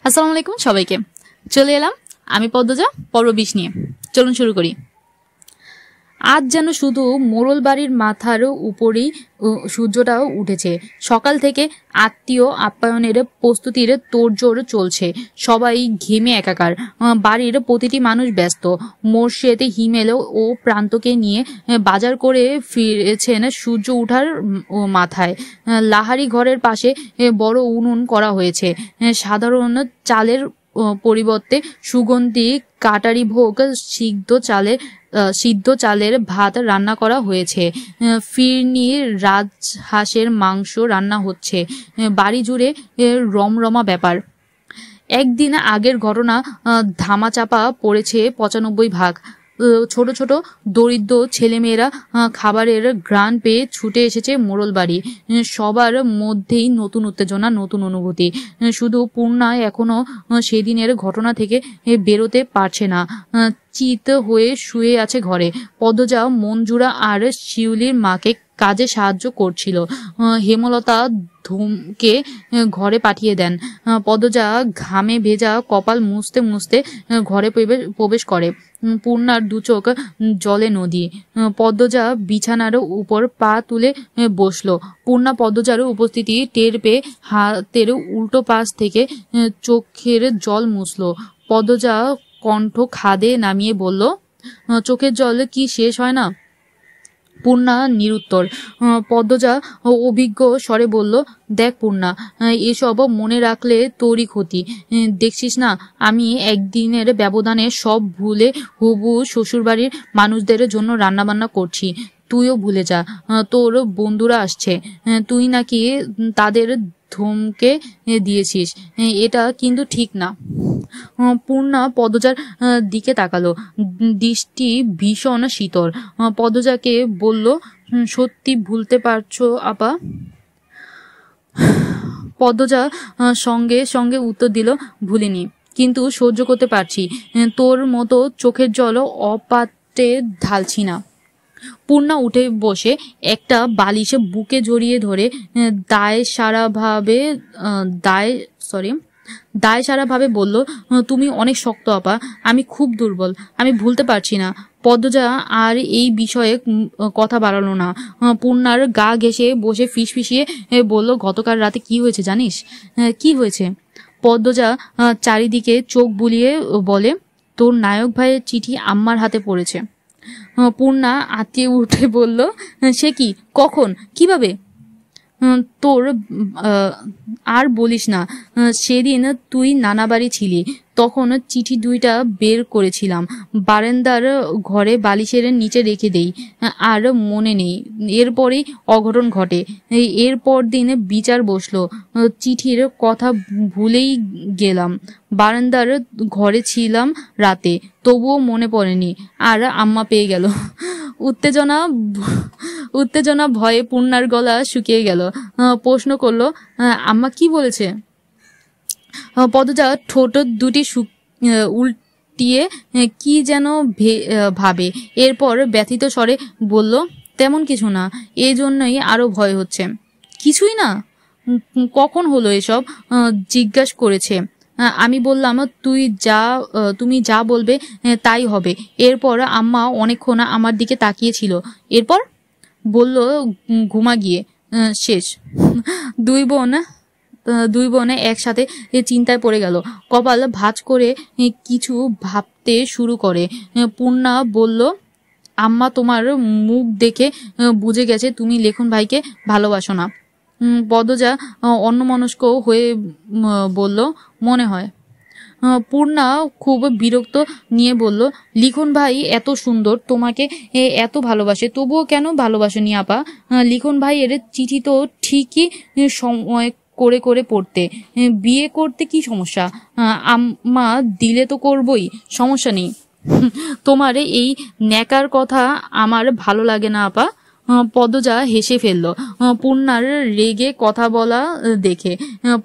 আসসালামু আলাইকুম সবাইকে। চলে এলাম আমি পদ্মজা পর্ব 20 নিয়ে। চলুন শুরু করি। আজ যেন শুধু মোড়ল বাড়ির মাথার উপরেই সূর্যটাও উঠেছে। সকাল থেকে আত্মীয় আপ্যায়নের প্রস্তুতির তোড়জোড় চলছে। সবাই ঘেমে একাকার। বাড়ির প্রতিটি মানুষ ব্যস্ত। মোর্শেদ হিমেল ও প্রান্তকে নিয়ে বাজার করে ফিরেছেন সূর্য উঠার মাথায়। লাহারি ঘরের পাশে বড় উনুন করা হয়েছে। সাধারণ চালের পরিবর্তে সুগন্ধি কাটারি ভোগ সিদ্ধ চালের ভাত রান্না করা হয়েছে। ফিরনি রাজহাঁসের মাংস রান্না হচ্ছে। বাড়ি জুড়ে রমরমা ব্যাপার। একদিন আগের ঘটনা ধামাচাপা পড়েছে 95 ভাগ। ছোট ছোট দরিদ্র ছেলেমেয়েরা খাবারের ঘ্রাণ পেয়ে ছুটে এসেছে মোড়ল বাড়ি। সবার মধ্যেই নতুন উত্তেজনা, নতুন অনুভূতি। শুধু পূর্ণা এখনো সেদিনের ঘটনা থেকে বেরোতে পারছে না। চিত হয়ে শুয়ে আছে ঘরে। পদ্মজা মঞ্জুরা আর শিউলির মাকে কাজে সাহায্য করছিল। হেমলতা ধুমকে ঘরে পাঠিয়ে দেন। পদ্মজা ঘামে ভেজা কপাল মুছতে মুছতে ঘরে প্রবেশ করে। পূর্ণার দুচোখ জলে নদী। পদ্মজা বিছানার উপর পা তুলে বসলো। পূর্ণা পদ্মজার উপস্থিতি টের পেয়ে হাতের উল্টো পাশ থেকে চোখের জল মুছলো। পদ্মজা কণ্ঠ খাদে নামিয়ে বলল, চোখের জল কি শেষ হয় না? পূর্ণা নিরুত্তর। পদ্মজা অভিজ্ঞ স্বরে বলল, দেখ পূর্ণা, এসব মনে রাখলে তোরই ক্ষতি। দেখছিস না আমি একদিনের ব্যবধানে সব ভুলে হবু শ্বশুরবাড়ির মানুষদের জন্য রান্নাবান্না করছি। তুইও ভুলে যা, তোর বন্ধুরা আসছে। তুই নাকি তাদের ধমকে দিয়েছিস। এটা কিন্তু ঠিক না। পূর্ণা পদ্মজার দিকে তাকালো। দৃষ্টি ভীষণ শীতল। পদ্মজাকে বলল, সত্যি ভুলতে পারছো আপা? পদ্মজা সঙ্গে সঙ্গে উত্তর দিল, ভুলিনি, কিন্তু সহ্য করতে পারছি। তোর মতো চোখের জল অপাত্রে ঢালছি না। পূর্ণা উঠে বসে একটা বালিশে বুকে জড়িয়ে ধরে দায় সারাভাবে বলল, তুমি অনেক শক্ত আপা, আমি খুব দুর্বল, আমি ভুলতে পারছি না। পদ্মজা আর এই বিষয়ে কথা বাড়ালো না। পূর্ণার গা ঘেঁষে বসে ফিসফিসিয়ে বলল, গতকাল রাতে কি হয়েছে জানিস? কি হয়েছে? পদ্মজা চারিদিকে চোখ বুলিয়ে বলে, তোর নায়ক ভাইয়ের চিঠি আম্মার হাতে পড়েছে। পূর্ণা আত্মীয় উঠে বলল, সে কি, কখন, কিভাবে? তোর আর বলিস না, সেদিন তুই নানা বাড়ি ছিলি, তখন চিঠি দুইটা বের করেছিলাম, বারান্দার ঘরে বালিশের নিচে রেখে দেই, আর মনে নেই। এরপরেই অঘটন ঘটে। এরপর দিন বিচার বসলো। চিঠির কথা ভুলেই গেলাম। বারান্দার ঘরে ছিলাম রাতে, তবুও মনে পড়েনি, আর আম্মা পেয়ে গেল। উত্তেজনা ভয়ে পূর্ণার গলা শুকিয়ে গেল। প্রশ্ন করলো, আম্মা কি বলেছে? পদ্মজা ঠোঁট দুটি উল্টিয়ে কি যেন ভাবে। এরপর ব্যথিত স্বরে বলল, তেমন কিছু না, এই জন্যই আরো ভয় হচ্ছে। কিছুই না? কখন হলো এসব? জিজ্ঞাসা করেছে। আমি বললাম, তুমি যা বলবে তাই হবে। এরপর আম্মা অনেকক্ষণ আমার দিকে তাকিয়েছিল। এরপর বলল, ঘুমা গিয়ে শেষ। দুই বোন একসাথে চিন্তায় পড়ে গেল। কপাল ভাঁজ করে কিছু ভাবতে শুরু করে। পূর্ণা বলল, আম্মা তোমার মুখ দেখে বুঝে গেছে তুমি লেখন ভাইকে ভালোবাসো না। পদ্মজা অন্যমনস্ক হয়ে বলল, মনে হয়। পূর্ণা খুব বিরক্ত নিয়ে বলল, লিখন ভাই এত সুন্দর, তোমাকে এত ভালোবাসে, তবুও কেন ভালোবাসেনি আপা? লিখন ভাইয়ের চিঠি তো ঠিকই সময় করে করে পড়তে। বিয়ে করতে কি সমস্যা? আম্মা দিলে তো করবই, সমস্যা নেই। তোমার এই ন্যাকার কথা আমার ভালো লাগে না আপা। পদ্মজা হেসে ফেলল পূর্ণার রেগে কথা বলা দেখে।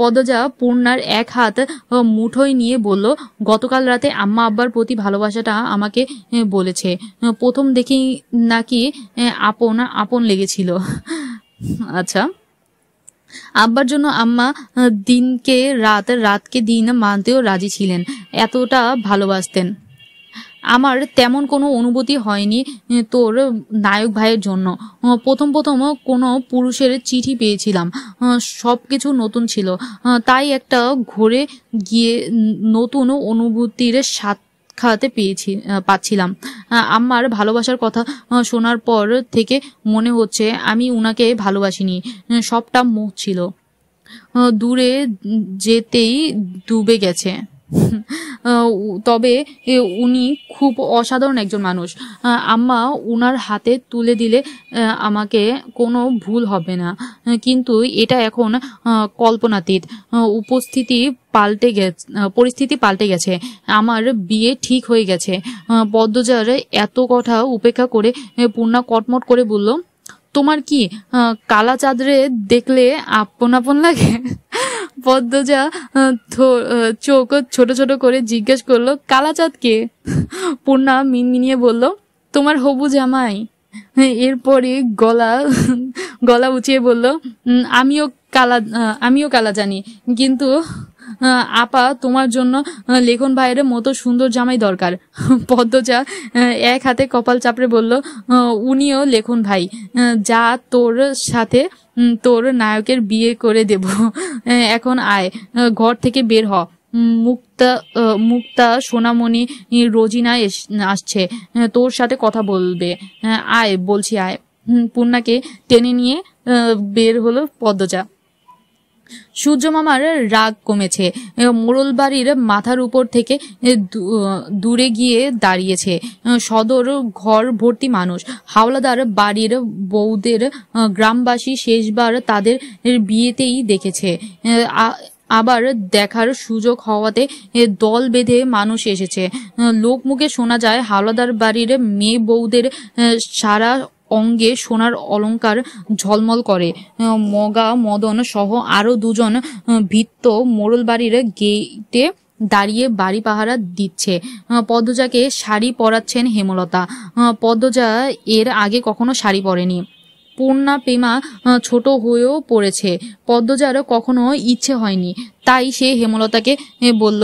পদ্মজা পূর্ণার এক হাত মুঠোয় নিয়ে বলল, গতকাল রাতে আম্মা আব্বার প্রতি ভালোবাসাটা আমাকে বলেছে। প্রথম দেখি নাকি আপন আপন লেগেছিল। আচ্ছা, আব্বার জন্য আম্মা দিনকে রাত, রাতকে দিন মানতেও রাজি ছিলেন, এতটা ভালোবাসতেন। আমার তেমন কোনো অনুভূতি হয়নি তোর নায়ক ভাইয়ের জন্য। প্রথম প্রথম কোনো পুরুষের চিঠি পেয়েছিলাম, সব কিছু নতুন ছিল, তাই একটা ঘুরে গিয়ে নতুন অনুভূতির স্বাদ খাওয়াতে পাচ্ছিলাম। আমার ভালোবাসার কথা শোনার পর থেকে মনে হচ্ছে আমি উনাকে ভালোবাসিনি, সবটা মোহ ছিল, দূরে যেতেই ডুবে গেছে। তবে উনি খুব অসাধারণ একজন মানুষ। আম্মা উনার হাতে তুলে দিলে আমাকে কোনো ভুল হবে না, কিন্তু এটা এখন কল্পনাতীত। পরিস্থিতি পাল্টে গেছে, আমার বিয়ে ঠিক হয়ে গেছে। পদ্মজার এত কথা উপেক্ষা করে পূর্ণা কটমট করে বলল, তোমার কি কালা চাঁদরে দেখলে আপন আপন লাগে? পদ্মজা চোখ ছোট ছোট করে জিজ্ঞেস করলো, কালা চাঁদ কে? পূর্ণা মিনমিনিয়ে বলল, তোমার হবু জামাই। এরপরে গলা উঁচিয়ে বলল, আমিও কালা জানি, কিন্তু আপা তোমার জন্য লেখন ভাইয়ের মতো সুন্দর জামাই দরকার। পদ্মজা এক হাতে কপাল চাপড়ে বলল, উনিও লেখন ভাই, যা তোর সাথে তোর নায়কের বিয়ে করে দেব। এখন আয়, ঘর থেকে বের হ। মুক্তা সোনামণি রোজিনা আসছে, তোর সাথে কথা বলবে। আয় বলছি, আয়। পূর্ণাকে টেনে নিয়ে বের হলো পদ্মজা। সূর্য মামার রাগ কমেছে, মোড়ল বাড়ির মাথার উপর থেকে দূরে গিয়ে দাঁড়িয়েছে। সদর ঘর ভর্তি মানুষ, হাওলাদার বাড়ির বউদের গ্রামবাসী শেষবার তাদের বিয়েতেই দেখেছে, আবার দেখার সুযোগ হওয়াতে দল বেঁধে মানুষ এসেছে। লোক মুখে শোনা যায় হাওলাদার বাড়ির মেয়ে বউদের সারা অঙ্গে সোনার অলংকার ঝলমল করে। মগা মদন সহ আরো দুজন ভৃত্য মোড়ল বাড়ির গেটে দাঁড়িয়ে বাড়ি পাহারা দিচ্ছে। পদ্মজাকে শাড়ি পরাচ্ছেন হেমলতা। পদ্মজা এর আগে কখনো শাড়ি পরেনি। পূর্ণা পেমা ছোট হয়েও পড়েছে, পদ্মজার কখনো ইচ্ছে হয়নি, তাই সে হেমলতাকে বলল,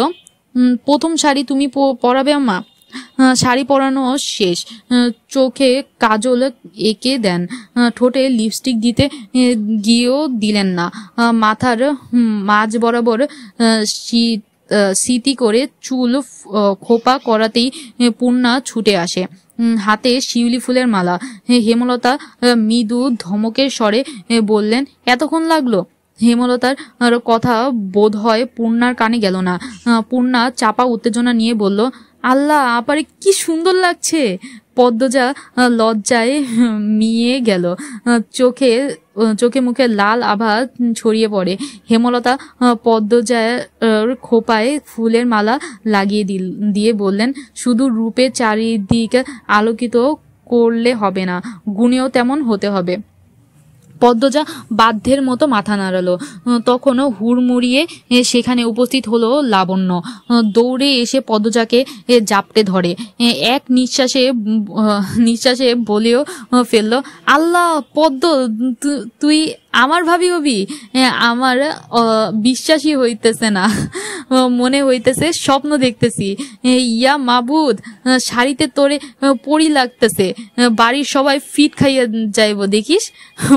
প্রথম শাড়ি তুমি পরাবে আম্মা? শাড়ি পরানো শেষ, চোখে কাজল এঁকে দেন, ঠোঁটে লিপস্টিক দিতে গিয়েও দিলেন না, মাথার মাঝ বরাবর স্মৃতি করে চুল খোপা করাতেই পূর্ণা ছুটে আসে, হাতে শিউলি ফুলের মালা। হেমলতা মৃদু ধমকের স্বরে বললেন, এতক্ষণ লাগলো? হেমলতার কথা বোধ হয় পূর্ণার কানে গেল না। পূর্ণা চাপা উত্তেজনা নিয়ে বলল, আল্লাহ, আপারে কি সুন্দর লাগছে। পদ্মজা লজ্জায় মিয়ে গেল, চোখে মুখে লাল আভা ছড়িয়ে পড়ে। হেমলতা পদ্মজার খোপায় ফুলের মালা লাগিয়ে দিয়ে বললেন, শুধু রূপে চারিদিক আলোকিত করলে হবে না, গুণেও তেমন হতে হবে। পদ্মজা বাধ্যের মতো মাথা নাড়ালো। তখনও হুড়মুড়িয়ে সেখানে উপস্থিত হলো লাবণ্য। দৌড়ে এসে পদ্মজাকে জাপটে ধরে, এক নিঃশ্বাসে বলেও ফেলল, আল্লাহ পদ্ম, তুই আমার ভাবি হবি? আমার বিশ্বাসই হইতেছে না, মনে হইতেছে স্বপ্ন দেখতেছি। ইয়া মাবুদ, শাড়িতে তোরে পরি লাগতেছে, বাড়ির সবাই ফিট খাইয়া যাইব দেখিস।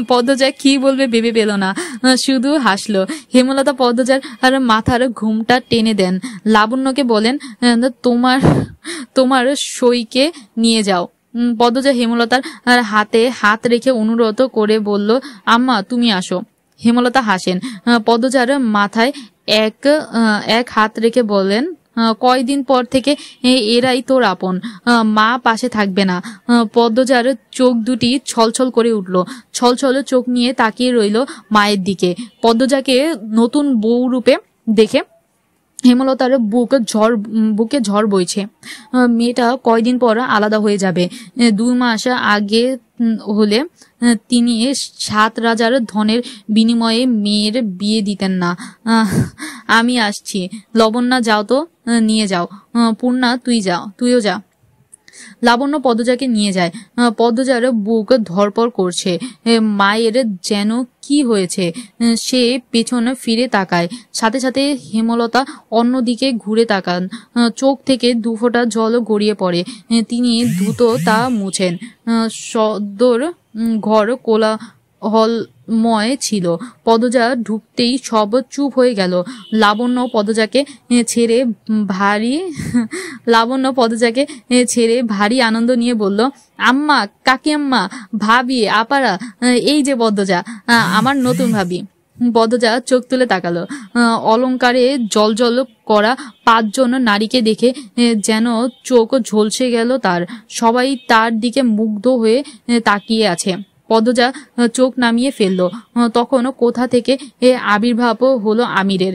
পদ্মজা কি বলবে ভেবে পেল না, শুধু হাসলো। হেমলতা পদ্মজার মাথার ঘুমটা টেনে দেন, লাবণ্যকে বলেন, তোমার সইকে নিয়ে যাও। পদ্মজা হেমলতার হাতে হাত রেখে অনুরোধ করে বলল, আম্মা তুমি আসো। হেমলতা হাসেন। পদ্মজার মাথায় এক হাত রেখে বলেন, কয়দিন পর থেকে এরাই তোর আপন, মা পাশে থাকবে না? পদ্মজার চোখ দুটি ছলছল করে উঠল, ছলছল চোখ নিয়ে তাকিয়ে রইল মায়ের দিকে। পদ্মজাকে নতুন বউ রূপে দেখে হেমলতার বুকে ঝড় বইছে। মেয়েটা কয়দিন পর আলাদা হয়ে যাবে। 2 মাস আগে হলে তিনি 7 রাজার ধনের বিনিময়ে মেয়ের বিয়ে দিতেন না। আমি আসছি। লবণ্যা যাও তো, নিয়ে যাও। পূর্ণা তুইও যা। লাবণ্য পদ্মজাকে নিয়ে যায়। পদ্মজার বুক ধড়পড় করছে। মায়ের যেন কি হয়েছে। সে পেছনে ফিরে তাকায়। সাথে সাথে হেমলতা অন্যদিকে ঘুরে তাকান। চোখ থেকে দুফোঁটা জল গড়িয়ে পড়ে। তিনি দ্রুত তা মুছেন। সদর ঘর কোলাহলময় ছিল। পদ্মজা ঢুকতেই সব চুপ হয়ে গেল। লাবণ্য পদ্মজাকে ছেড়ে ভারী আনন্দ নিয়ে বলল, আম্মা, কাকিআম্মা, ভাবি, আপারা, এই যে পদ্মজা, আমার নতুন ভাবি। পদ্মজা চোখ তুলে তাকালো। অলংকারে জলজল করা 5 জন নারীকে দেখে যেন চোখ ঝলসে গেল তার। সবাই তার দিকে মুগ্ধ হয়ে তাকিয়ে আছে। পদ্মজা চোখ নামিয়ে ফেলল। তখন কোথা থেকে আবির্ভাব হলো আমিরের।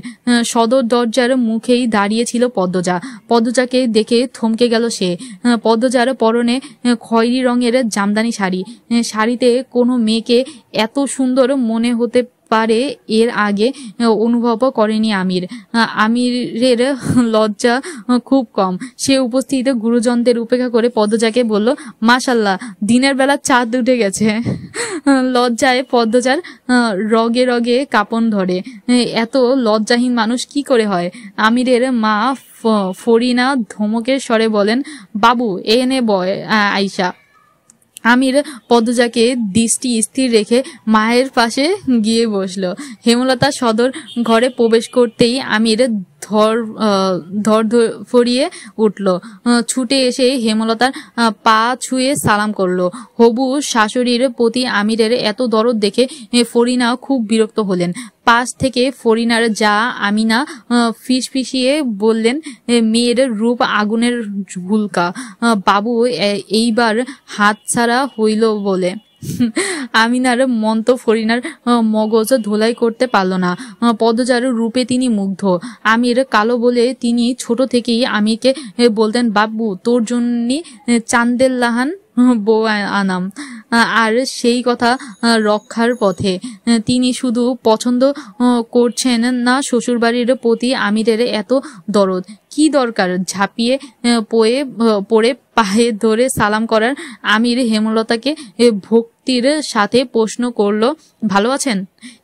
সদর দরজার মুখেই দাঁড়িয়েছিল পদ্মজা। পদ্মজাকে দেখে থমকে গেল সে। পদ্মজার পরনে খয়েরি রঙের জামদানি শাড়ি। শাড়িতে কোনো মেয়েকে এত সুন্দর মনে হতে পারে এর আগে অনুভব করেনি আমির। আমিরের লজ্জা খুব কম। সে উপস্থিত গুরুজনদের উপেক্ষা করে পদ্মজাকে বলল, মাশাল্লাহ, দিনের বেলা চাঁদ উঠে গেছে। লজ্জায় পদ্মজার রগে রগে কাঁপন ধরে। এত লজ্জাহীন মানুষ কি করে হয়? আমিরের মা ফরিনা ধমকের স্বরে বলেন, বাবু, এনে বয় আয়শা। আমির পদ্মজাকে দৃষ্টি স্থির রেখে মায়ের পাশে গিয়ে বসলো। হেমলতা সদর ঘরে প্রবেশ করতেই আমির ধরফরিয়ে উঠল। ছুটে এসে হেমলতার পা ছুঁয়ে সালাম করলো। হবু শাশুড়ির প্রতি আমিরের এত দরদ দেখে ফরিনা খুব বিরক্ত হলেন। পাশ থেকে ফরিনার যা আমিনা ফিসফিসিয়ে বললেন, মেয়ের রূপ আগুনের ঝুলকা, বাবু এইবার হাতছাড়া হইল বলে। আমিনার মন তো ফরিনার মগজ ধোলাই করতে পারল না। পদ্মজার রূপে তিনি মুগ্ধ। আমির কালো বলে তিনি ছোট থেকেই আমিরকে বলতেন, বাবু, তোর জন্যই চান্দেল্লাহান বউ আনাম। আর সেই কথা রক্ষার পথে। তিনি শুধু পছন্দ করছেন না, শ্বশুরবাড়ির প্রতি আমিরের এত দরদ। কি দরকার ঝাঁপিয়ে পড়ে পায়ে ধরে সালাম করার? আমির হেমলতাকে ভক্তির সাথে প্রশ্ন করলো, ভালো আছেন?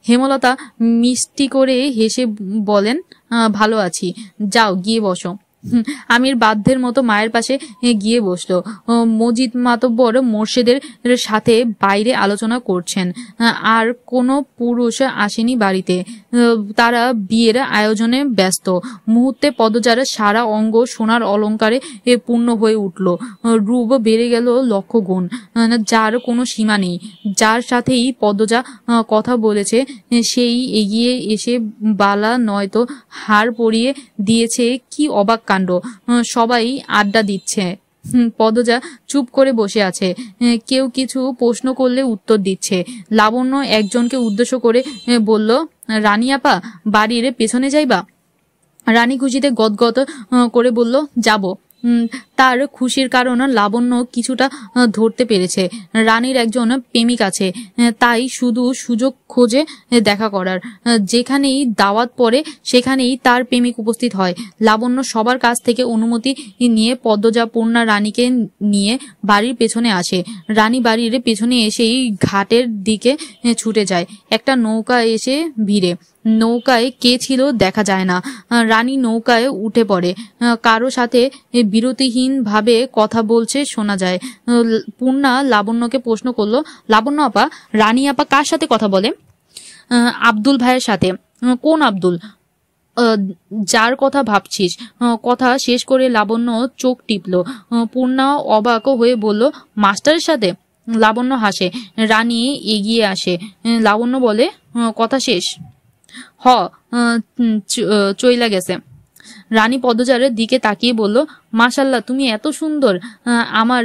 হেমলতা মিষ্টি করে হেসে বলেন, ভালো আছি, যাও গিয়ে বসো। আমির বাধ্যের মতো মায়ের পাশে গিয়ে বসলো। মজিদ মাতব্বর মোর্শেদের সাথে বাইরে আলোচনা করছেন। আর কোনো পুরুষ আসেনি বাড়িতে। তারা বিয়ের আয়োজনে ব্যস্ত। মুহূর্তে পদ্মজার সারা অঙ্গ সোনার অলঙ্কারে পূর্ণ হয়ে উঠল। রূপ বেড়ে গেল লক্ষ গুণ, যার কোনো সীমা নেই। যার সাথেই পদ্মজা কথা বলেছে সেই এগিয়ে এসে বালা নয়তো হার পরিয়ে দিয়েছে। কি অবাক কাণ্ড! সবাই আড্ডা দিচ্ছে। পদ্মজা চুপ করে বসে আছে। কেউ কিছু প্রশ্ন করলে উত্তর দিচ্ছে। লাবণ্য একজনকে উদ্দেশ্য করে বলল, রানী আপা, বাড়ির পেছনে যাইবা? রানী খুশিতে গদগদ করে বলল, যাব। তার খুশির কারণ লাবণ্য কিছুটা ধরতে পেরেছে। রানীর একজন প্রেমিক আছে, তাই শুধু সুযোগ খোঁজে দেখা করার। যেখানেই দাওয়াত পড়ে সেখানেই তার প্রেমিক উপস্থিত হয়। লাবণ্য সবার কাছ থেকে অনুমতি নিয়ে পদ্মজা পূর্ণা রানীকে নিয়ে বাড়ির পেছনে আসে। রানী বাড়ির পেছনে এসেই ঘাটের দিকে ছুটে যায়। একটা নৌকা এসে ভিড়ে। নৌকায় কে ছিল দেখা যায় না। রানী নৌকায় উঠে পড়ে। কারো সাথে বিরতিহীন ভাবে কথা বলছে শোনা যায়। পূর্ণা লাবণ্যকে প্রশ্ন করলো, লাবণ্য আপা, রানী আপা কার সাথে কথা বলে? আব্দুল ভাইয়ের সাথে। কোন আব্দুল? যার কথা ভাবছিস। কথা শেষ করে লাবণ্য চোখ টিপল। পূর্ণা অবাক হয়ে বলল, মাস্টারের সাথে? লাবণ্য হাসে। রানী এগিয়ে আসে। লাবণ্য বলে, কথা শেষ? চইলা গেছে। রানী পদ্মজার দিকে তাকিয়ে বলল, মাশাল্লাহ, তুমি এত সুন্দর, আমার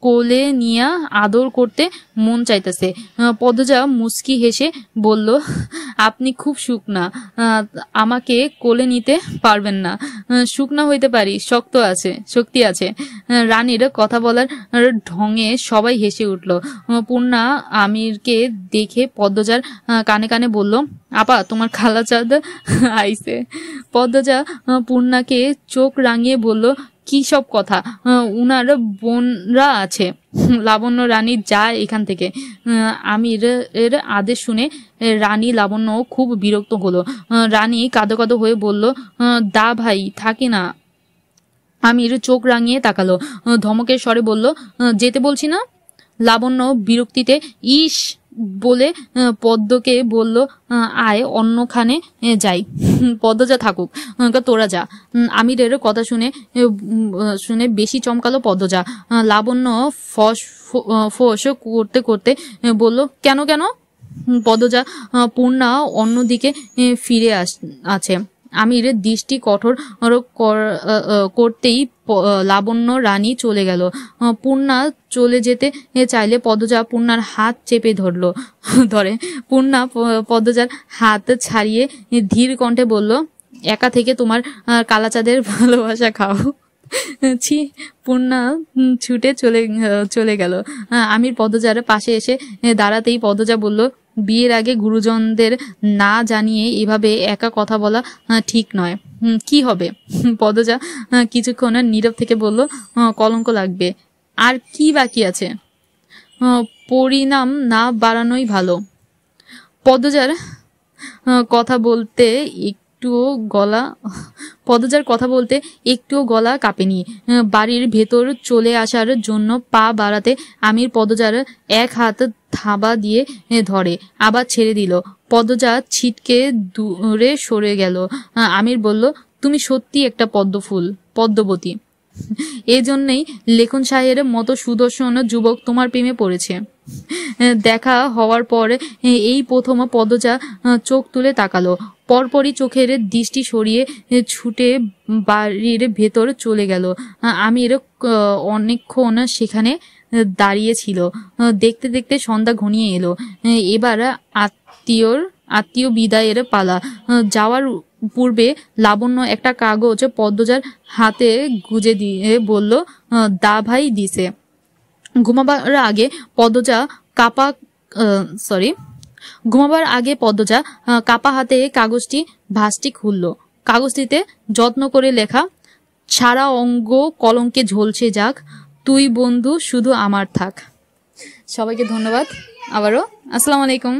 কোলে নিয়া আদর করতে মন চাইতেছে। পদ্মজা মুচকি হেসে বলল, আপনি খুব শুকনা, আমাকে কোলে নিতে পারবেন না। শুকনা হইতে পারি, শক্তি আছে। রানীর কথা বলার ঢঙে সবাই হেসে উঠল। পূর্ণা আমিরকে দেখে পদ্মজার কানে কানে বলল, আপা, তোমার খালা চাঁদ আইছে। পদ্মজা পূর্ণাকে চোখ রাঙিয়ে বলল, কি সব কথা, উনার বোনরা আছে। লাবণ্য রানী যা এখান থেকে। আমির এর আদেশ শুনে রানী লাবণ্য খুব বিরক্ত হলো। রানী কাঁদো কাঁদো হয়ে বলল, দা ভাই থাকি না। আমির চোখ রাঙিয়ে তাকালো, ধমকের স্বরে বলল, যেতে বলছি না। লাবণ্য বিরক্তিতে ইস বলে পদ্মকে বলল, আয় অন্যখানে যাই। পদ্মজা থাকুক, তোরা যা। আমিরের কথা শুনে বেশি চমকালো পদ্মজা। লাবণ্য ফস ফস করতে করতে বলল, কেন কেন? পদ্মজা পূর্ণা অন্যদিকে ফিরে আছে। আমির দৃষ্টি কঠোর করতেই লাবণ্য রানী চলে গেল। পূর্ণা চলে যেতে চাইলে পদ্মজা পূর্ণার হাত চেপে ধরে। পূর্ণা পদ্মজার হাত ছাড়িয়ে ধীর কণ্ঠে বলল, একা থেকে তোমার কালাচাঁদের ভালোবাসা খাও। ছি। পূর্ণা ছুটে চলে গেল। আমির পদ্মজার পাশে এসে দাঁড়াতেই পদ্মজা বলল, বিয়ের আগে গুরুজনদের না জানিয়ে এভাবে একা কথা বলা ঠিক নয়। কি হবে? পদ্মজা কিছুক্ষণ নীরব থেকে বলল, কলঙ্ক লাগবে। আর কি বাকি আছে? পরিণাম না বাড়ানোই ভালো। পদ্মজার কথা বলতে একটুও গলা কাঁপেনি। বাড়ির ভেতর চলে আসার জন্য পা বাড়াতে আমির পদ্মজার এক হাত থাবা দিয়ে ধরে, আবার ছেড়ে দিল। পদ্মজা ছিটকে দূরে সরে গেল। আমির বলল, তুমি সত্যি একটা পদ্মবতী। এজন্যই লেখন শাহের মতো সুদর্শন যুবক তোমার প্রেমে পড়েছে। দেখা হওয়ার পর এই প্রথম পদ্মজা চোখ তুলে তাকালো। পরপরই চোখের দৃষ্টি সরিয়ে ছুটে বাড়ির ভেতর চলে গেল। আমির অনেকক্ষণ সেখানে দাঁড়িয়েছিল। দেখতে দেখতে সন্ধ্যা ঘনিয়ে এলো। এবার আত্মীয় বিদায়ের পালা। যাওয়ার পূর্বে লাবণ্য একটা কাগজ পদ্মজার হাতে গুজে দিয়ে বলল, দা ভাই দিছে। ঘুমাবার আগে পদ্মজা কাপা হাতে কাগজটি ভাঁজটি খুলল। কাগজটিতে যত্ন করে লেখা, সারা অঙ্গ কলঙ্কে ঝলসে যাক, তুই বন্ধু শুধু আমার থাক। সবাইকে ধন্যবাদ। আবারও আসসালামু আলাইকুম।